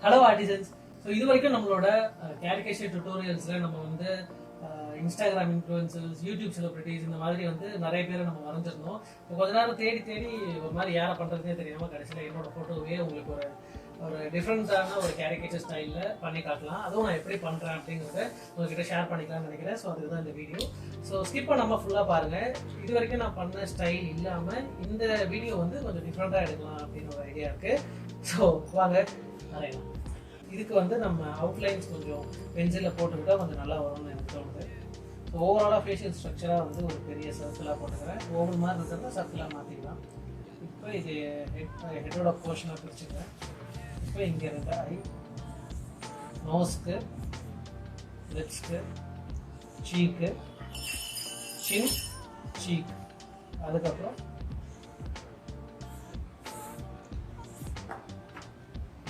Hello artisans. So இது வரைக்கும் நம்மளோட கேரிகேச்சர் டுட்டோரியல்ஸ்ல நம்ம வந்து இன்ஸ்டாகிராம் இன்ஃப்ளூயன்சர்ஸ், யூடியூப் செலிபிரிட்டிஸ் இந்த மாதிரி வந்து நிறைய பேரை நம்ம வரைஞ்சிருந்தோம். இப்போ கொஞ்ச நேரம் தேடி தேடி ஒரு மாதிரி யாரை பண்ணுறதுனே தெரியாமல் கடைசியில் என்னோட ஃபோட்டோவே உங்களுக்கு ஒரு டிஃப்ரெண்ட்டான ஒரு கேரிகேச்சர் ஸ்டைலில் பண்ணி காட்டலாம். அதுவும் நான் எப்படி பண்ணுறேன் அப்படிங்கிறத உங்ககிட்ட ஷேர் பண்ணிக்கலாம்னு நினைக்கிறேன். ஸோ அதுதான் இந்த வீடியோ. ஸோ ஸ்கிப் பண்ணாமல் ஃபுல்லாக பாருங்கள். இது வரைக்கும் நான் பண்ண ஸ்டைல் இல்லாமல் இந்த வீடியோ வந்து கொஞ்சம் டிஃப்ரெண்ட்டாக எடுக்கலாம் அப்படின்னு ஒரு ஐடியா இருக்குது. ஸோ வாங்க வரையலாம். இதுக்கு வந்து நம்ம அவுட்லைன்ஸ் கொஞ்சம் பென்சிலில் போட்டுக்கிட்டால் கொஞ்சம் நல்லா வரும்னு எனக்கு தோணுது. ஸோ ஓவராலாக ஃபேஷியல் ஸ்ட்ரக்சராக வந்து ஒரு பெரிய சர்க்கிளாக போட்டுக்கிறேன். ஓவல் மாதிரி இருக்கிறத சர்க்கிளாக மாற்றிக்கலாம். இப்போ இது ஹெட்டோட போர்ஷனாக பிரிச்சுக்கிறேன். இப்போ இங்கே இருந்த ஐ, நோஸ்க்கு, லிப்ஸ்க்கு, சீக்கு, சின், சீக், அதுக்கப்புறம்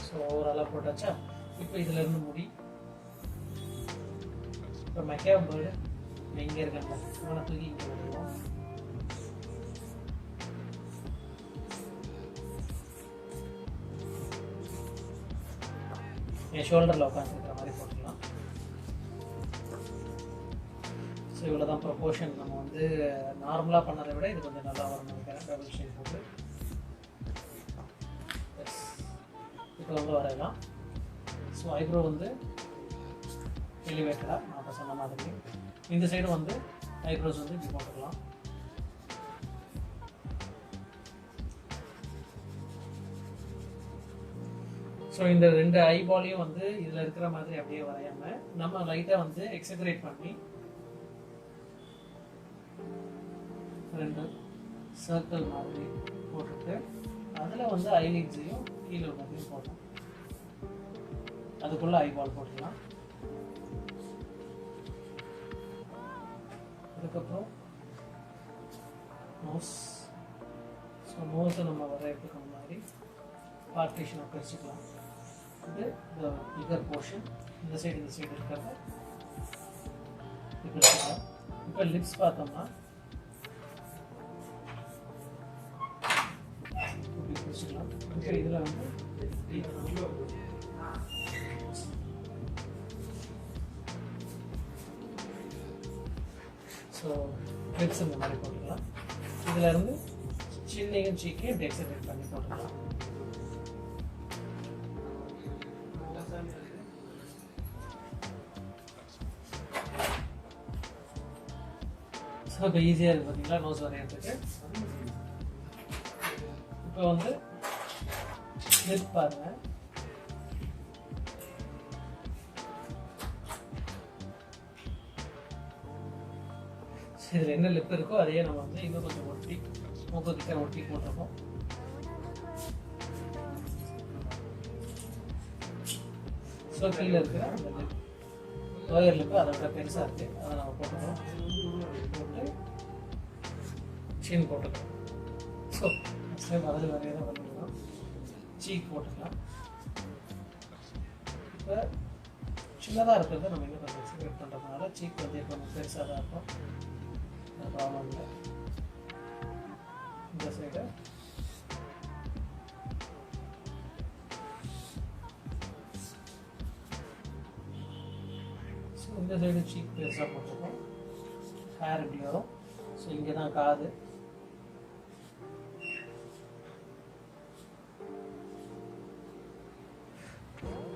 ஸோ ஓவராலாக போட்டாச்சா. இப்போ இதில் இருந்து முடி. இப்போ மெக்காப் பேர்டு இங்கே இருக்காங்க, இவனை தூக்கி இங்கே விடுவோம். என் ஷோல்டரில் உட்காந்துருக்கிற மாதிரி போட்டுக்கலாம். ஸோ இவ்வளோ தான் ப்ரொபோர்ஷன். நம்ம வந்து நார்மலாக பண்ணதை விட இது கொஞ்சம் நல்லா வரும்னு நினைக்கிறேன். டபுள் ஷேட் போட்டு இப்போ வந்து வரையலாம். ஸோ ஐப்ரோ வந்து எலிவேட்டடாக நான் இப்போ சொன்ன மாதிரி இந்த சைடு வந்து ஐப்ரோஸ் வந்து இப்படி போட்டுக்கலாம். ஸோ இந்த ரெண்டு ஐபாலையும் வந்து இதில் இருக்கிற மாதிரி அப்படியே வரையாமல் நம்ம லைட்டாக வந்து எக்ஸக்ரேட் பண்ணி ரெண்டு சர்க்கிள் மாதிரி போட்டுட்டு அதில் வந்து ஐலிட்ஸையும் கீழே உள்ளதையும் போட்டோம். அதுக்குள்ளே ஐபால் போட்டுக்கலாம். அதுக்கப்புறம் நோஸ். ஸோ நோஸை நம்ம வரையறதுக்கு முன்னாடி பார்ட்டிஷனை பிரிச்சுக்கலாம். இது இந்த பிகர் போர்ஷன், இந்த சைடு இருக்கிறத பிரிச்சுக்கலாம். இப்போ லிப்ஸ் பார்த்தோம்னா இப்படி பிரிச்சுக்கலாம். இப்போ இதில் வந்து ஸோ லிப்ஸ் இந்த மாதிரி போட்டுக்கலாம். இதில் இருந்து சின்னையும் சீக்கையும் டெக்ஸரேட் பண்ணி போட்டுக்கலாம். ஸோ இப்போ ஈஸியாக இருக்குது பார்த்தீங்களா நோஸ் வரையறதுக்கு. இப்போ வந்து லிப் பாருங்க. இதில் என்ன லிப் இருக்கோ அதையே நம்ம வந்து இன்னும் கொஞ்சம் ஒட்டி மூக்கு கிட்ட ஒட்டி போட்டிருக்கோம். ஸோ கீழே இருக்கிற அந்த லிப், லோயர் லிப்பு அதை விட பெருசாக இருக்குது, அதை நம்ம போட்டுக்கிறோம். போட்டு சின் போட்டுக்கிறோம். ஸோ நெக்ஸ்ட் வரது வரைய தான் பண்ணிக்கலாம். சீக் போட்டுக்கலாம். இப்போ சின்னதாக இருக்கிறத நம்ம இன்னும் கொஞ்சம் எக்ஸிக்ரேட் பண்ணுறதுனால சீக் வந்து இப்போ பெருசாக தான் இருக்கும். ப்ராப்ளம் இல்லை. இந்த சைடு ஸோ இந்த சைடு சீக் பெருசாக போட்டிருக்கோம். ஹேர் இப்படி வரும். ஸோ இங்கே தான் காது.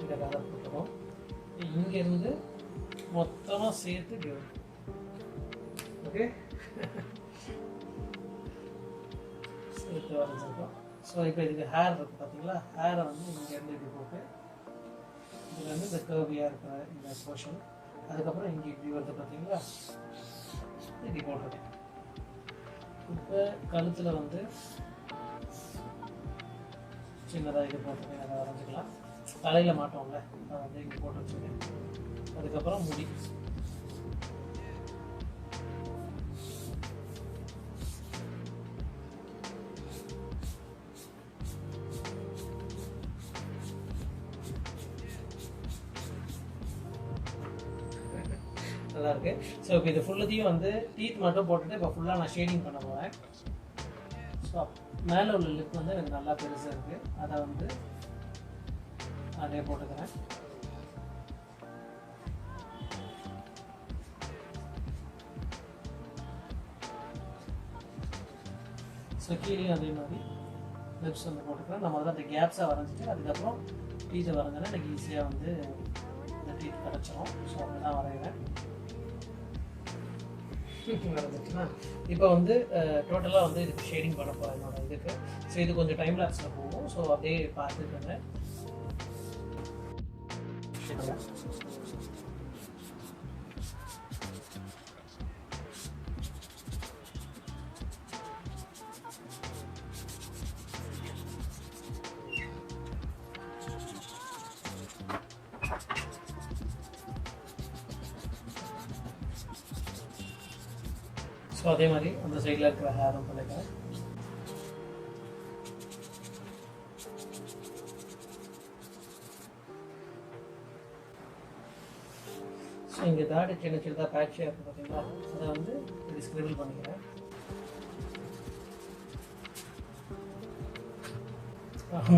இந்த காதை போட்டுருக்கோம். இங்கேருந்து மொத்தமாக சேர்த்து இப்படி வரும். ஓகே, சேர்த்து வரைஞ்சிருக்கோம். ஸோ இப்போ இதுக்கு ஹேர் இருக்குது பார்த்தீங்களா. ஹேரை வந்து இங்கேருந்து இப்படி போட்டு இதில் வந்து இந்த கர்வியாக இருக்கிற இந்த போர்ஷன், அதுக்கப்புறம் இங்கே இப்படி வருது பார்த்தீங்களா, இப்படி போட்டுருக்கேன். இப்போ கழுத்தில் வந்து சின்னதாக இது போட்டுருக்கேன். அதை வரைஞ்சிக்கலாம். தலையில் மாட்டோம்ல, அதை வந்து இங்கே போட்டு வச்சுருக்கேன். அதுக்கப்புறம் முடி. நல்லா இருக்கு. ஸோ இப்போ இது ஃபுல்லத்தையும் வந்து டீத் மட்டும் போட்டுட்டு இப்போ ஃபுல்லாக நான் ஷேடிங் பண்ண போகிறேன். ஸோ மேலே உள்ள லிப் வந்து எனக்கு நல்லா பெருசாக இருக்குது. அதை வந்து அதே போட்டுக்கிறேன். ஸோ கீழே அதே மாதிரி லிப்ஸ் வந்து போட்டுக்கிறேன். நம்ம முதல்ல அந்த கேப்ஸாக வரைஞ்சிட்டு அதுக்கப்புறம் டீத்தை வரைஞ்சேன்னா எனக்கு ஈஸியாக வந்து இந்த டீத் கிடச்சிரும். ஸோ அப்படி தான் வரைகிறேன். வரைஞ்சிட்டுனா இப்போ வந்து டோட்டலாக வந்து இதுக்கு ஷேடிங் பண்ண போகிறேன் என்னோட இதுக்கு. ஸோ இது கொஞ்சம் டைம் லாப்ஸில் போகும். ஸோ அப்படியே பார்த்துக்கோங்க. ஸோ அதே மாதிரி அந்த சைடில் இருக்கிற ஹேரும் பண்ணிக்கிறேன். ஸோ இங்கே தாடி சின்ன சின்னதாக பேட்சியாக இருக்குது பார்த்தீங்களா, அதை வந்து இது ஸ்க்ரிபிள் பண்ணிக்கிறேன்.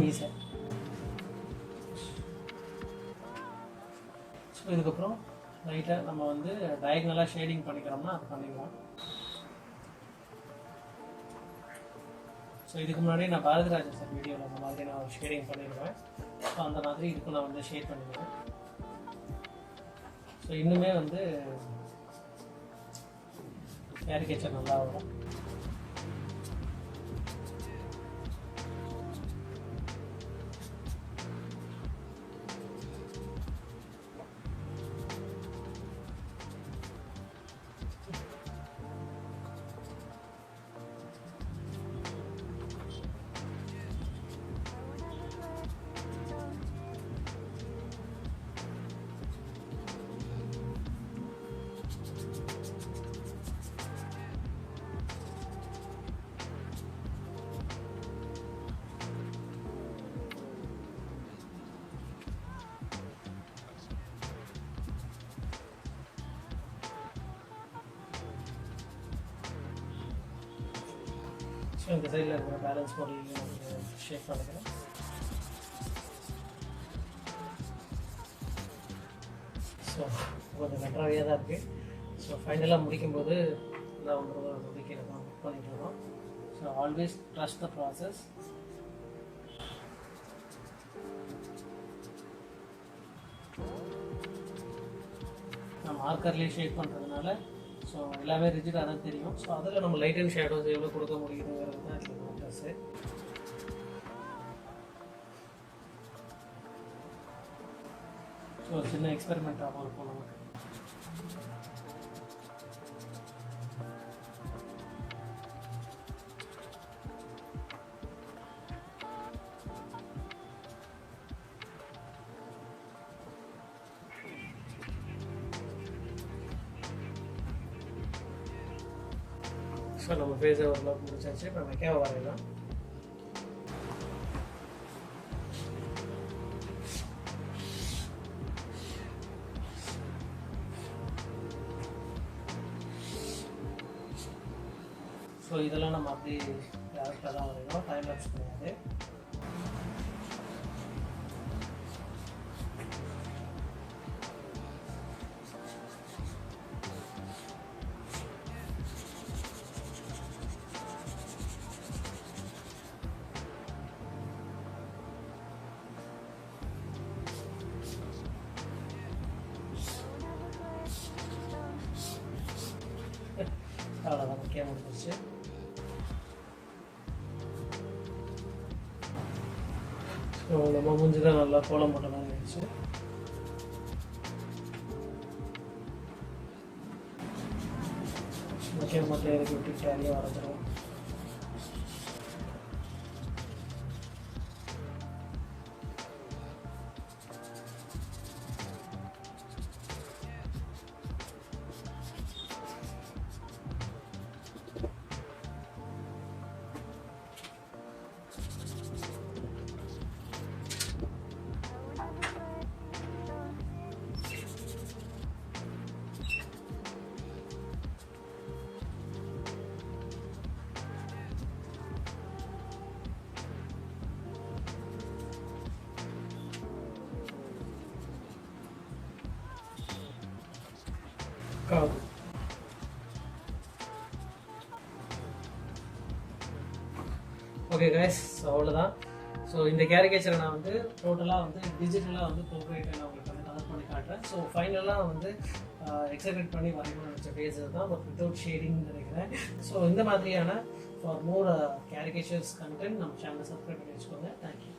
மீசை. ஸோ இதுக்கப்புறம் லைட்டாக நம்ம வந்து டயக்னலாக ஷேடிங் பண்ணிக்கிறோம்னா அது பண்ணிக்கலாம். ஸோ இதுக்கு முன்னாடி நான் பாரதிராஜன் சார் வீடியோவில் அந்த மாதிரி நான் ஷேடிங் பண்ணிடுவேன். ஸோ அந்த மாதிரி இதுக்கு நான் வந்து ஷேட் பண்ணிடுவேன். ஸோ இன்னுமே வந்து கேரிகேச்சர் நல்லா வரும். ஸோ இந்த சைடில் இருக்கிற பேலன்ஸ் பொருளையும் ஷேப் பண்ணிக்கிறேன். ஸோ கொஞ்சம் நன்றாகவே தான் இருக்குது. ஸோ ஃபைனலாக முடிக்கும்போது நான் வந்து ஒதுக்கீடு தான் புக் பண்ணிட்டு இருக்கோம். So always trust the process. நான் மார்க்கர்லேயே ஷேப் பண்ணுறதுனால ஸோ எல்லாமே ரிஜிடாக தான் தெரியும். ஸோ அதில் நம்ம லைட் அண்ட் ஷேடோஸ் எவ்வளோ கொடுக்க முடியுதுங்கிறது தான் இதில் ப்ளஸ்ஸு. ஸோ ஒரு சின்ன எக்ஸ்பெரிமெண்ட்டாகவும் இருக்கும் நமக்கு. ஸோ நம்ம ஃபேஸை ஓரளவுக்கு முடிச்சாச்சு. இப்போ மெக்காவை வரையலாம். ஸோ இதெல்லாம் நம்ம அப்படியே டேரக்டாக தான் வரையணும், டைம் லாப்ஸ் கிடையாது. அவ்வளோதான், முக்கியம் முடிஞ்சிருச்சு. ஸோ நம்ம மூஞ்சி தான் நல்லா கோலம் போட்ட மாதிரி இருந்துச்சு. முக்கியம் மட்டும் இறக்கி விட்டுட்டு அதையே வரைஞ்சிடும். ஓகே கைஸ், ஸோ அவ்வளோதான். ஸோ இந்த கேரிகேச்சரை நான் வந்து டோட்டலாக வந்து டிஜிட்டலாக வந்து ப்ரோக்ரேட்டை நான் உங்களுக்கு வந்து கலர் பண்ணி காட்டுறேன். ஸோ ஃபைனலாக வந்து எக்ஸிக்யூட் பண்ணி வரையணும்னு நினச்ச பேஸ் தான், பட் வித்தவுட் ஷேடிங்னு நினைக்கிறேன். ஸோ இந்த மாதிரியான ஃபார் மோர் கேரிகேச்சர்ஸ் கண்டென்ட் நம்ம சேனலை சப்ஸ்கிரைப் பண்ணி வச்சுக்கோங்க. தேங்க்யூ.